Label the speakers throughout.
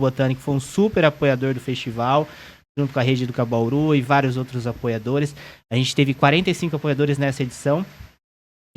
Speaker 1: Botânico foi um super apoiador do festival, junto com a Rede Educa Bauru e vários outros apoiadores. A gente teve 45 apoiadores nessa edição.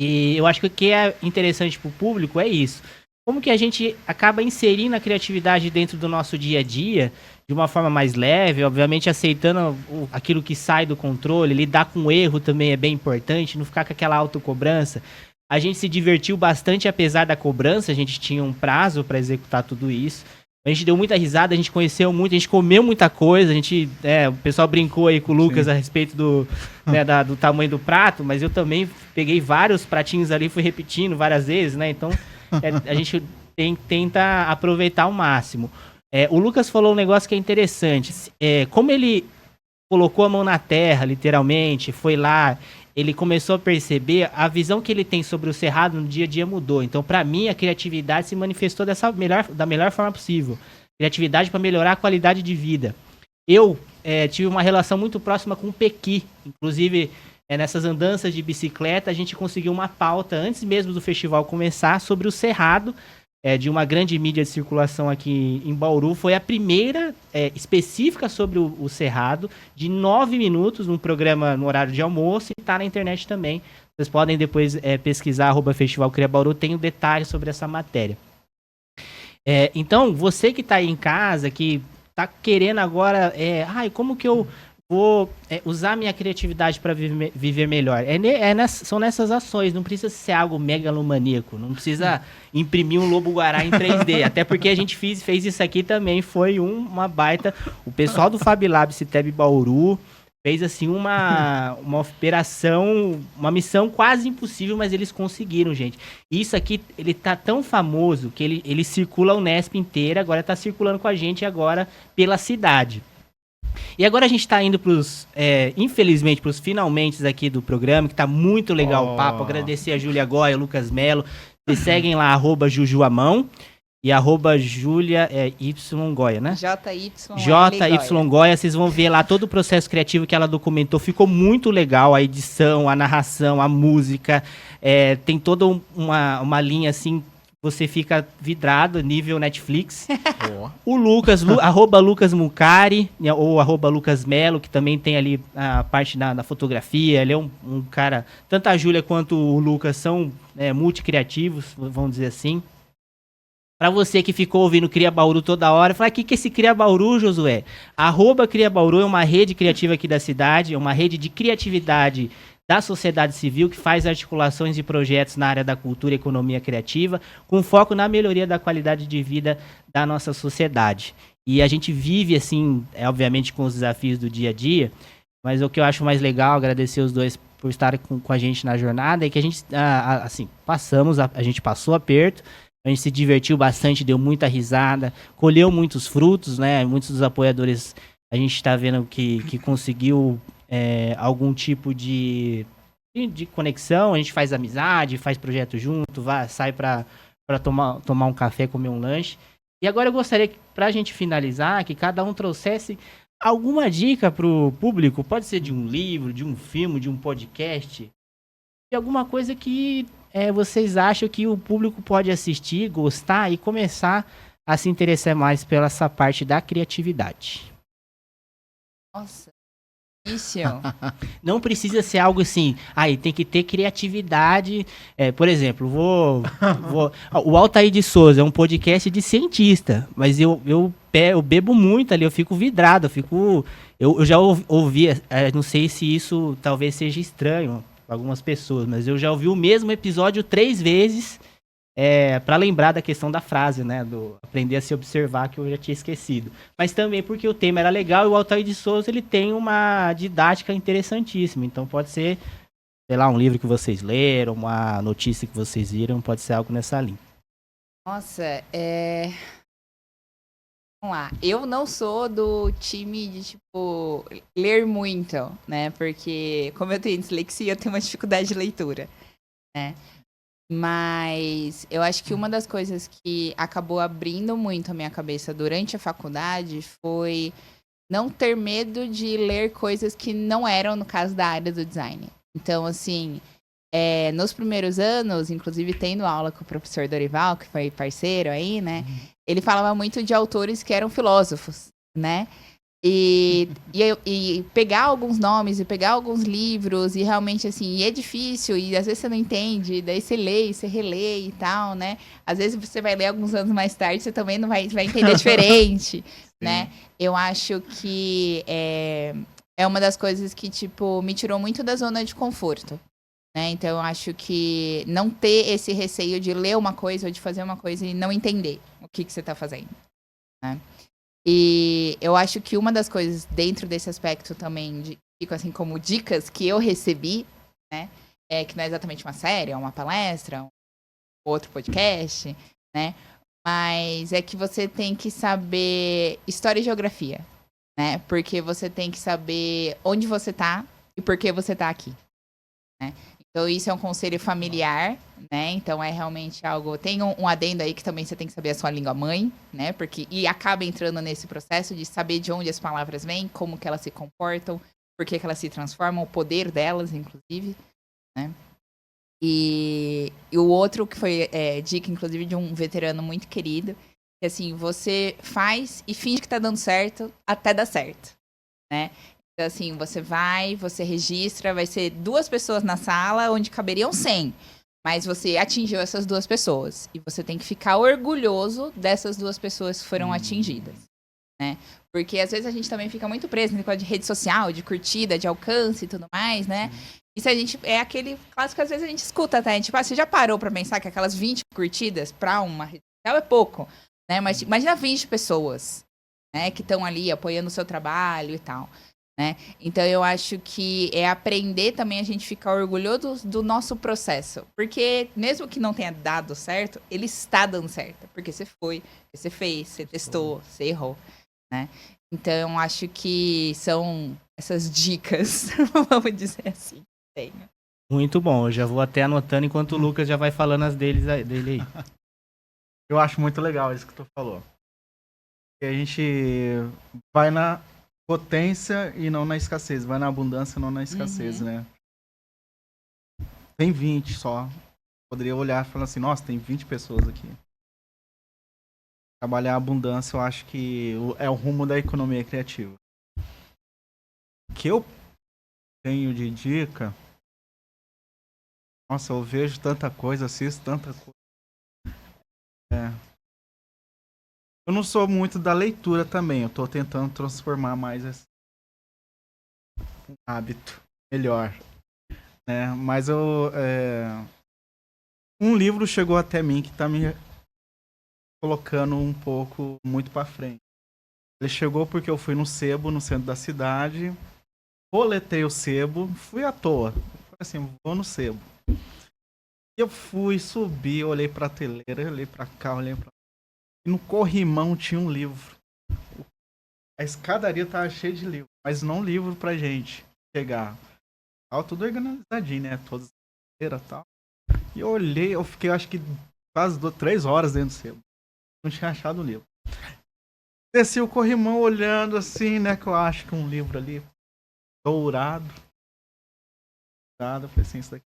Speaker 1: E eu acho que o que é interessante para o público é isso. Como que a gente acaba inserindo a criatividade dentro do nosso dia a dia de uma forma mais leve, obviamente aceitando aquilo que sai do controle, lidar com o erro também é bem importante, não ficar com aquela autocobrança. A gente se divertiu bastante apesar da cobrança, a gente tinha um prazo para executar tudo isso. A gente deu muita risada, a gente conheceu muito, a gente comeu muita coisa, o pessoal brincou aí com o Lucas a respeito do tamanho do prato, mas eu também peguei vários pratinhos ali, fui repetindo várias vezes, né? Então, a gente tenta aproveitar ao máximo. O Lucas falou um negócio que é interessante. Como ele colocou a mão na terra, literalmente, foi lá, ele começou a perceber a visão que ele tem sobre o Cerrado no dia a dia mudou. Então, para mim, a criatividade se manifestou da melhor forma possível. Criatividade para melhorar a qualidade de vida. Eu tive uma relação muito próxima com o Pequi. Inclusive, nessas andanças de bicicleta, a gente conseguiu uma pauta, antes mesmo do festival começar, sobre o Cerrado, de uma grande mídia de circulação aqui em Bauru. Foi a primeira específica sobre o Cerrado, de 9 minutos, num programa no horário de almoço, e está na internet também. Vocês podem depois pesquisar, @Festival Cria Bauru, tem um detalhe sobre essa matéria. Então, você que está aí em casa, que está querendo agora, como que eu vou usar minha criatividade para viver melhor? São nessas ações, não precisa ser algo megalomaníaco, não precisa imprimir um lobo-guará em 3D, até porque a gente fez isso aqui também, foi uma baita... O pessoal do Fab Lab Citeb Bauru fez assim uma operação, uma missão quase impossível, mas eles conseguiram, gente. E isso aqui, ele tá tão famoso que ele circula a Unesp inteira, agora tá circulando com a gente agora pela cidade. E agora a gente tá indo infelizmente, pros finalmente aqui do programa, que tá muito legal o papo. Agradecer a Júlia Goya, o Lucas Melo. Vocês seguem lá, @Jujuamão e @Julia Y Goya, né? JY Goya. Vocês vão ver lá todo o processo criativo que ela documentou. Ficou muito legal a edição, a narração, a música. Tem toda uma linha assim... Você fica vidrado, nível Netflix. O Lucas, @Lucas Mucari, ou @Lucas Melo, que também tem ali a parte da fotografia. Ele é um cara... Tanto a Júlia quanto o Lucas são multicriativos, vamos dizer assim. Para você que ficou ouvindo Cria Bauru toda hora, fala, o que é esse Cria Bauru, Josué? @Cria Bauru é uma rede criativa aqui da cidade, é uma rede de criatividade da sociedade civil que faz articulações de projetos na área da cultura e economia criativa, com foco na melhoria da qualidade de vida da nossa sociedade. E a gente vive, assim, obviamente com os desafios do dia a dia, mas o que eu acho mais legal, agradecer os dois por estarem com a gente na jornada, é que a gente, a gente passou aperto, a gente se divertiu bastante, deu muita risada, colheu muitos frutos, né? Muitos dos apoiadores, a gente está vendo que conseguiu algum tipo de conexão, a gente faz amizade, faz projeto junto, sai para tomar um café, comer um lanche. E agora eu gostaria, para a gente finalizar, que cada um trouxesse alguma dica para o público, pode ser de um livro, de um filme, de um podcast, de alguma coisa que vocês acham que o público pode assistir, gostar e começar a se interessar mais pela essa parte da criatividade.
Speaker 2: Nossa, isso.
Speaker 1: Não precisa ser algo assim, tem que ter criatividade. Por exemplo, o Altair de Souza é um podcast de cientista, mas eu bebo muito ali, eu fico vidrado, eu já ouvi, não sei se isso talvez seja estranho para algumas pessoas, mas eu já ouvi o mesmo episódio 3 vezes para lembrar da questão da frase, né, do aprender a se observar, que eu já tinha esquecido. Mas também porque o tema era legal e o Altair de Souza, ele tem uma didática interessantíssima, então pode ser, sei lá, um livro que vocês leram, uma notícia que vocês viram, pode ser algo nessa linha.
Speaker 2: Nossa, Vamos lá, eu não sou do time de, ler muito, né, porque como eu tenho dislexia, eu tenho uma dificuldade de leitura, né. Mas eu acho que uma das coisas que acabou abrindo muito a minha cabeça durante a faculdade foi não ter medo de ler coisas que não eram, no caso da área do design. Então, assim, nos primeiros anos, inclusive tendo aula com o professor Dorival, que foi parceiro aí, né? Ele falava muito de autores que eram filósofos, né? E pegar alguns nomes e pegar alguns livros e realmente assim, e é difícil e às vezes você não entende, daí você lê e você relê e tal, né? Às vezes você vai ler alguns anos mais tarde, você também não vai entender diferente, né? Eu acho que é uma das coisas que, tipo, me tirou muito da zona de conforto, né? Então eu acho que não ter esse receio de ler uma coisa ou de fazer uma coisa e não entender o que você tá fazendo, né? E eu acho que uma das coisas dentro desse aspecto também, fico assim como dicas que eu recebi, né? Que não é exatamente uma série, é uma palestra, um outro podcast, né? Mas é que você tem que saber história e geografia, né? Porque você tem que saber onde você tá e por que você tá aqui, né? Então, isso é um conselho familiar, né? Então, é realmente algo... Tem um adendo aí que também você tem que saber a sua língua mãe, né? E acaba entrando nesse processo de saber de onde as palavras vêm, como que elas se comportam, por que elas se transformam, o poder delas, inclusive, né? E o outro que foi dica, inclusive, de um veterano muito querido, que assim, você faz e finge que tá dando certo até dar certo, né? Então, assim, você registra, vai ser 2 pessoas na sala onde caberiam 100. Mas você atingiu essas 2 pessoas. E você tem que ficar orgulhoso dessas 2 pessoas que foram atingidas, né? Porque às vezes a gente também fica muito preso no negócio de rede social, de curtida, de alcance e tudo mais, né? Isso a gente é aquele clássico que às vezes a gente escuta, tá? Tipo, você já parou pra pensar que aquelas 20 curtidas pra uma rede social é pouco, né? Mas imagina 20 pessoas, né, que estão ali apoiando o seu trabalho e tal, né? Então eu acho que é aprender também a gente ficar orgulhoso do nosso processo. Porque mesmo que não tenha dado certo, ele está dando certo. Porque você foi, você fez, você testou, você errou, né? Então eu acho que são essas dicas, vamos dizer assim. Tenho.
Speaker 1: Muito bom, eu já vou até anotando enquanto o Lucas já vai falando as dele aí.
Speaker 3: Eu acho muito legal isso que tu falou. Que a gente vai na potência e não na escassez. Vai na abundância e não na escassez, né? Tem 20 só. Poderia olhar e falar assim, nossa, tem 20 pessoas aqui. Trabalhar a abundância, eu acho que é o rumo da economia criativa. O que eu tenho de dica... Nossa, eu vejo tanta coisa, assisto tanta coisa. Eu não sou muito da leitura também. Eu tô tentando transformar mais esse hábito melhor, né? Mas um livro chegou até mim que tá me colocando um pouco muito para frente. Ele chegou porque eu fui no sebo, no centro da cidade, roletei o sebo, fui à toa. Falei assim, vou no sebo. E eu fui, subi, olhei pra teleira, olhei pra cá, olhei pra... E no corrimão tinha um livro. A escadaria tava cheia de livro, mas não livro pra gente pegar. Tava tudo organizadinho, né? Todas as cadeiras e tal. E eu olhei, eu fiquei acho que quase 3 horas dentro do sebo. Não tinha achado o livro. Desci o corrimão olhando assim, né? Que eu acho que um livro ali dourado. Eu falei assim, isso daqui.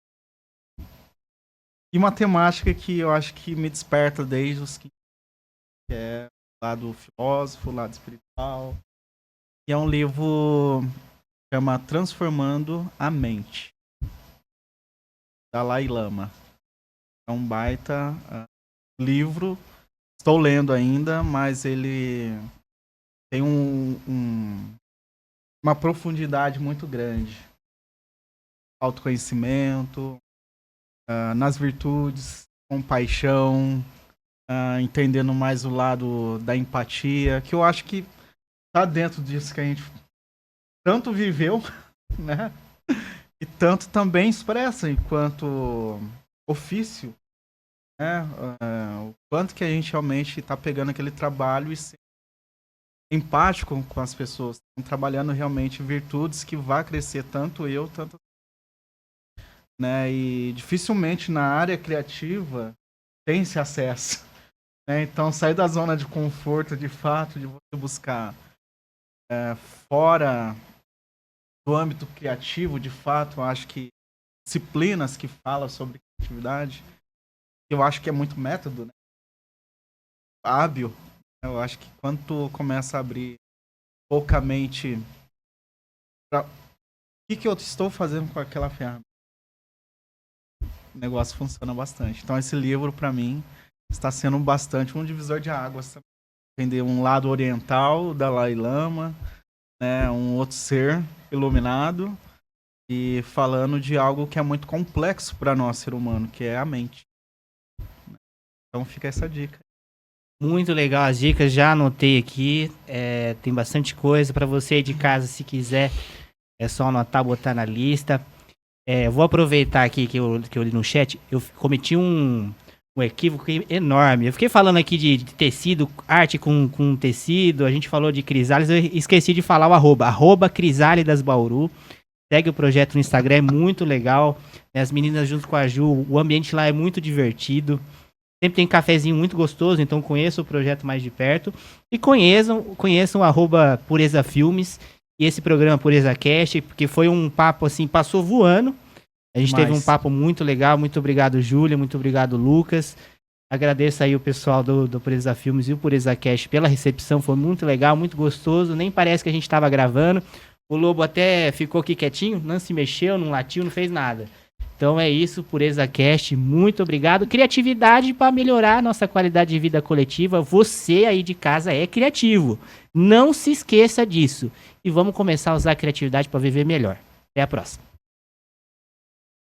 Speaker 3: E uma temática que eu acho que me desperta desde os 15, que é o lado filósofo, o lado espiritual. E é um livro que chama Transformando a Mente, Dalai Lama. É um baita livro. Estou lendo ainda, mas ele tem uma profundidade muito grande. Autoconhecimento, nas virtudes, compaixão, entendendo mais o lado da empatia, que eu acho que tá dentro disso que a gente tanto viveu, né? E tanto também expressa enquanto ofício, né? O quanto que a gente realmente está pegando aquele trabalho e sendo empático com as pessoas, trabalhando realmente virtudes que vai crescer tanto eu, tanto, né? E dificilmente na área criativa tem esse acesso, né? Então sair da zona de conforto, de fato, de você buscar fora do âmbito criativo, de fato, eu acho que disciplinas que falam sobre criatividade. Eu acho que é muito método, né? Hábil. Eu acho que quando tu começa a abrir poucamente pra... o que eu estou fazendo com aquela ferramenta, o negócio funciona bastante. Então esse livro, para mim, está sendo bastante um divisor de águas. Entender um lado oriental, Dalai Lama, né, um outro ser iluminado, e falando de algo que é muito complexo para nós, ser humano, que é a mente. Então fica essa dica.
Speaker 1: Muito legal as dicas, já anotei aqui. Tem bastante coisa para você aí de casa, se quiser. É só anotar, botar na lista. Vou aproveitar aqui que eu li no chat. Eu cometi um equívoco enorme. Eu fiquei falando aqui de tecido, arte com tecido. A gente falou de Crisálidas. Eu esqueci de falar o arroba Crisálidas Bauru. Segue o projeto no Instagram, é muito legal. As meninas junto com a Ju, o ambiente lá é muito divertido. Sempre tem cafezinho muito gostoso, então conheçam o projeto mais de perto. E conheçam o @Pureza Filmes e esse programa Pureza Cast, porque foi um papo assim, passou voando. A gente teve um papo muito legal. Muito obrigado, Júlia. Muito obrigado, Lucas. Agradeço aí o pessoal do Pureza Filmes e o Pureza Cast pela recepção. Foi muito legal, muito gostoso. Nem parece que a gente estava gravando. O Lobo até ficou aqui quietinho, não se mexeu, não latiu, não fez nada. Então é isso, Pureza Cast, muito obrigado. Criatividade para melhorar a nossa qualidade de vida coletiva. Você aí de casa é criativo. Não se esqueça disso. E vamos começar a usar a criatividade para viver melhor. Até a próxima.